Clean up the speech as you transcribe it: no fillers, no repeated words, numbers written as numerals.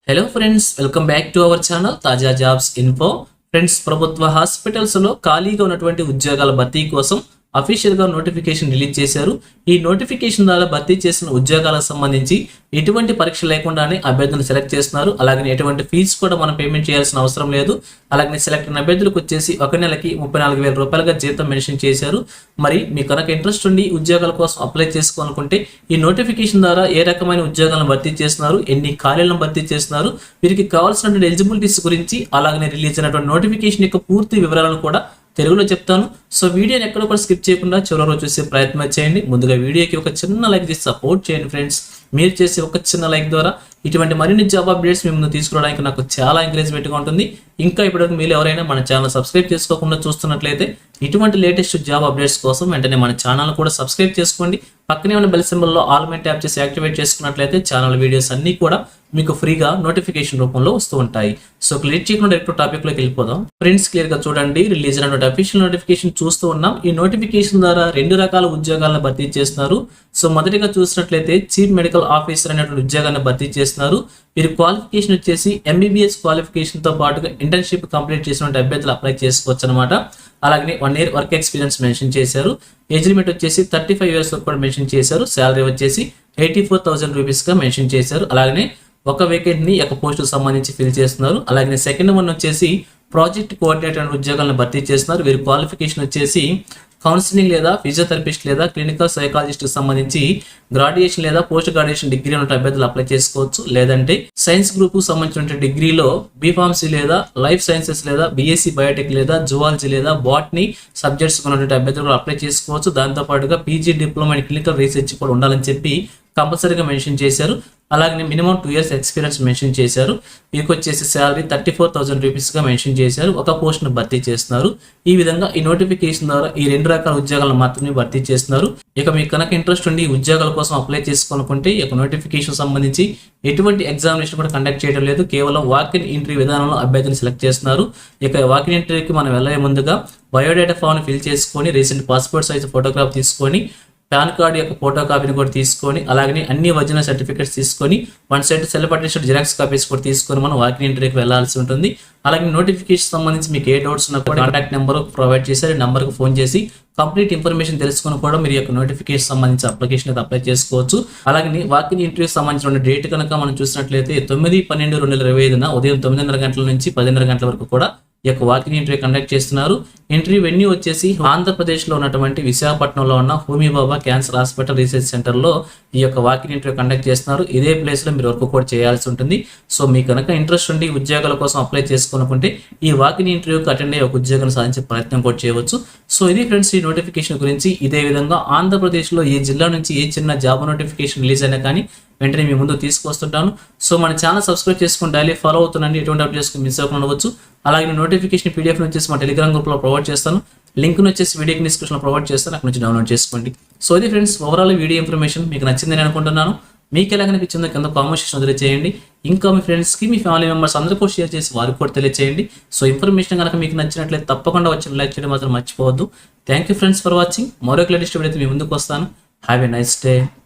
Hello friends, welcome back to our channel తాజా jobs info. Friends, ప్రభుత్వ hospitals లో ఖాళీగా ఉన్నటువంటి ఉద్యోగాల భర్తీ కోసం అఫీషియల్ గా నోటిఫికేషన్ రిలీజ్ చేశారు. ఈ నోటిఫికేషన్ ద్వారా భర్తీ చేసిన ఉద్యోగాలకు సంబంధించి ఎటువంటి పరీక్ష లేకుండానే అభ్యర్థులను సెలెక్ట్ చేస్తున్నారు. అలాగే ఎటువంటి ఫీజు కూడా మనం పేమెంట్ చేయాల్సిన అవసరం లేదు. అలాగే సెలెక్ట్ అయిన అభ్యర్థులకు వచ్చేసి ఒక నెలకి 34,000 రూపాయలుగా జీతం మెన్షన్ చేశారు. మరి మీకు కనుక ఇంట్రెస్ట్ ఉండి ఉద్యోగాల కోసం అప్లై చేసుకోవాలనుకుంటే ఈ నోటిఫికేషన్ ద్వారా ఏ రకమైన ఉద్యోగాలను భర్తీ చేస్తున్నారు, ఎన్ని ఖాళీలను భర్తీ చేస్తున్నారు, వీరికి కావాల్సినటువంటి ఎలిజిబిలిటీస్ గురించి, అలాగే రిలీజ్ అయినటువంటి నోటిఫికేషన్ యొక్క పూర్తి వివరాలను కూడా తెలుగులో చెప్తాను. సో వీడియోని ఎక్కడ కూడా స్కిప్ చేయకుండా చివరిలో చూసే ప్రయత్నం చేయండి. ముందుగా వీడియోకి ఒక చిన్న లైక్ చేసి సపోర్ట్ చేయండి ఫ్రెండ్స్. మీరు చేసే ఒక చిన్న లైక్ ద్వారా ఇటువంటి మరిన్ని జాబ్ అప్డేట్స్ మీ ముందు తీసుకురావడానికి నాకు చాలా ఎంకరేజ్మెంట్గా ఉంటుంది. ఇంకా ఇప్పటివరకు మీరు ఎవరైనా మన ఛానల్ సబ్స్క్రైబ్ చేసుకోకుండా చూస్తున్నట్లయితే ఇటువంటి లేటెస్ట్ జాబ్ అప్డేట్స్ కోసం వెంటనే మన ఛానల్ కూడా సబ్స్క్రైబ్ చేసుకోండి. పక్కనే ఉన్న బెల్ సింబల్లో ఆల్ మే ట్యాప్ చేసి యాక్టివేట్ చేసుకున్నట్లయితే ఛానల్ వీడియోస్ అన్ని కూడా మీకు ఫ్రీగా నోటిఫికేషన్ రూపంలో వస్తూ ఉంటాయి. సో క్లిక్ చేయకుండా డైరెక్ట్ టాపిక్ లోకి వెళ్ళిపోదాం. ఫ్రెండ్స్, క్లియర్ గా చూడండి, రిలీజ్ అయినటువంటి అఫీషియల్ నోటిఫికేషన్ చూస్తూ ఉన్నాం. ఈ నోటిఫికేషన్ ద్వారా 2 రకాల ఉద్యోగాలను భర్తీ చేస్తున్నారు. సో మొదటిగా చూసినట్లయితే చీఫ్ మెడికల్ ఆఫీసర్ అనేటువంటి ఉద్యోగాన్ని భర్తీ చేస్తున్నారు. వీరి క్వాలిఫికేషన్ వచ్చేసి ఎంబీబీఎస్ క్వాలిఫికేషన్ తో పాటుగా ఇంటర్న్షిప్ కంప్లీట్ చేసినటువంటి అభ్యర్థులు అప్లై చేసుకోవచ్చు అనమాట. అలాగే 1 year వర్క్ ఎక్స్పీరియన్స్ మెన్షన్ చేశారు. ఏజ్ లిమిట్ వచ్చేసి 35 years వరకు కూడా మెన్షన్ చేశారు. శాలరీ వచ్చేసి 84,000 రూపీస్ గా మెన్షన్ చేశారు. అలాగే ఒక వేకెంట్ ని ఒక పోస్ట్ సంబంధించి ఫిల్ చేస్తున్నారు. అలాగే సెకండ్ వన్ వచ్చేసి ప్రాజెక్ట్ కోఆర్డినేటర్ ఉద్యోగాలను భర్తీ చేస్తున్నారు. వీరి క్వాలిఫికేషన్ వచ్చేసి కౌన్సిలింగ్ లేదా ఫిజియోథెరపిస్ట్ లేదా క్లినికల్ సైకాలజిస్ట్ సంబంధించి గ్రాడ్యుయేషన్ లేదా పోస్ట్ గ్రాడ్యుయేషన్ డిగ్రీ ఉన్న అభ్యర్థులు అప్లై చేసుకోవచ్చు. లేదంటే సైన్స్ గ్రూప్ సంబంధించిన డిగ్రీలో బీఫార్మసీ లేదా లైఫ్ సైన్సెస్ లేదా బీఎస్సీ బయోటెక్ లేదా జువాలజీ లేదా బాటనీ సబ్జెక్ట్స్ ఉన్నటువంటి అభ్యర్థులు అప్లై చేసుకోవచ్చు. దాంతో పాటుగా PG diploma in clinical research కూడా ఉండాలని చెప్పి కంపల్సరీగా మెన్షన్ చేశారు. అలాగే మినిమం 2 years ఎక్స్పీరియన్స్ మెన్షన్ చేశారు. వీరికి వచ్చేసి శాలరీ 34,000 రూపీస్ గా మెన్షన్ చేశారు. ఒక పోస్ట్ ను భర్తీ చేస్తున్నారు. ఈ విధంగా ఈ నోటిఫికేషన్ ద్వారా ఈ 2 రకాల ఉద్యోగాలను మాత్రమే భర్తీ చేస్తున్నారు. ఇక మీకు కనుక ఇంట్రెస్ట్ ఉండి ఉద్యోగాల కోసం అప్లై చేసుకోవాలనుకుంటే ఈ యొక్క నోటిఫికేషన్ సంబంధించి ఎటువంటి ఎగ్జామినేషన్ కూడా కండక్ట్ చేయడం లేదు. కేవలం వాక్-ఇన్ ఇంటర్వ్యూ విధానంలో అభ్యర్థిని సెలెక్ట్ చేస్తున్నారు. ఇక వాక్-ఇన్ ఇంటర్వ్యూకి మనం వెళ్ళే ముందుగా బయోడేటా ఫామ్ ఫిల్ చేసుకొని, రీసెంట్ పాస్పోర్ట్ సైజ్ ఫోటోగ్రాఫ్ తీసుకొని, పాన్ కార్డు యొక్క ఫోటో కాపీని కూడా తీసుకొని, అలాగే అన్ని ఒరిజినల్ సర్టిఫికేట్స్ తీసుకొని, 1 set self attested xerox copies కూడా తీసుకొని మనం వాకింగ్ ఇంటర్వ్యూకి వెళ్ళాల్సి ఉంటుంది. అలాగే నోటిఫికేషన్ సంబంధించి మీకు ఏ డౌట్స్ ఉన్నా కూడా కాంటాక్ట్ నెంబర్ ప్రొవైడ్ చేశారు. నెంబర్కి ఫోన్ చేసి కంప్లీట్ ఇన్ఫర్మేషన్ తెలుసుకుని కూడా మీరు యొక్క నోటిఫికేషన్ సంబంధించి అప్లికేషన్ అయితే అప్లై చేసుకోవచ్చు. అలాగే వాకింగ్ ఇంటర్వ్యూ సంబంధించిన డేట్ కనుక మనం చూసినట్లయితే 9/12/2025 ఉదయం 9:30 గంటల నుంచి 10:30 గంటల వరకు కూడా ఈ యొక్క వాకింగ్ ఇంటర్వ్యూ కండక్ట్ చేస్తున్నారు. ఇంటర్వ్యూ వెన్యూ వచ్చేసి ఆంధ్రప్రదేశ్లో ఉన్నటువంటి విశాఖపట్నంలో ఉన్న హోమీబాబా క్యాన్సర్ హాస్పిటల్ రీసెర్చ్ సెంటర్లో ఈ యొక్క వాకింగ్ ఇంటర్వ్యూ కండక్ట్ చేస్తున్నారు. ఇదే ప్లేస్లో మీరు వర్క్ కూడా చేయాల్సి ఉంటుంది. సో మీకు కనుక ఇంట్రెస్ట్ ఉండి ఉద్యోగాల కోసం అప్లై చేసుకోవాలనుకుంటే ఈ వాకింగ్ ఇంటర్వ్యూకి అటెండ్ అయ్యి ఒక ఉద్యోగాన్ని సాధించే ప్రయత్నం కూడా చేయవచ్చు. సో ఇది ఫ్రెండ్స్ ఈ నోటిఫికేషన్ గురించి. ఇదే విధంగా ఆంధ్రప్రదేశ్లో ఏ జిల్లా నుంచి ఏ చిన్న జాబ్ నోటిఫికేషన్ రిలీజ్ అయినా కానీ వెంటనే మీ ముందు తీసుకొస్తుంటాను. సో మన ఛానల్ సబ్స్క్రైబ్ చేసుకుని డైలీ ఫాలో అవుతుండండి. ఎటువంటి అప్డేట్స్ మిస్ అవ్వకుండా ఉండవచ్చు. అలాగే నోటిఫికేషన్ పీడిఎఫ్ వచ్చేసి మా టెలిగ్రామ్ గ్రూప్లో ప్రొవైడ్ చేస్తాను. లింక్ వచ్చేసి వీడియోకి డిస్క్రిప్షన్లో ప్రొవైడ్ చేస్తాను. అక్కడ నుంచి డౌన్లోడ్ చేసుకోండి. సో ఇది ఫ్రెండ్స్ ఓవరాల్ వీడియో ఇన్ఫర్మేషన్ మీకు నచ్చిందని అనుకుంటున్నాను. మీకు ఎలా కనిపించిందో కింద కామెంట్ సెక్షన్ తెలియజేయండి. ఇంకా మీ ఫ్రెండ్స్కి, మీ ఫ్యామిలీ మెంబర్స్ అందరికీ షేర్ చేసి వారికి కూడా తెలియజేయండి. సో ఇన్ఫర్మేషన్ కనుక మీకు నచ్చినట్లయితే తప్పకుండా వచ్చి లైక్ చేయడం మాత్రం మర్చిపోవద్దు. Thank you friends for watching. మరొక లేటెస్ట్ వీడియో అయితే మీ ముందుకు వస్తాను. Have a nice day.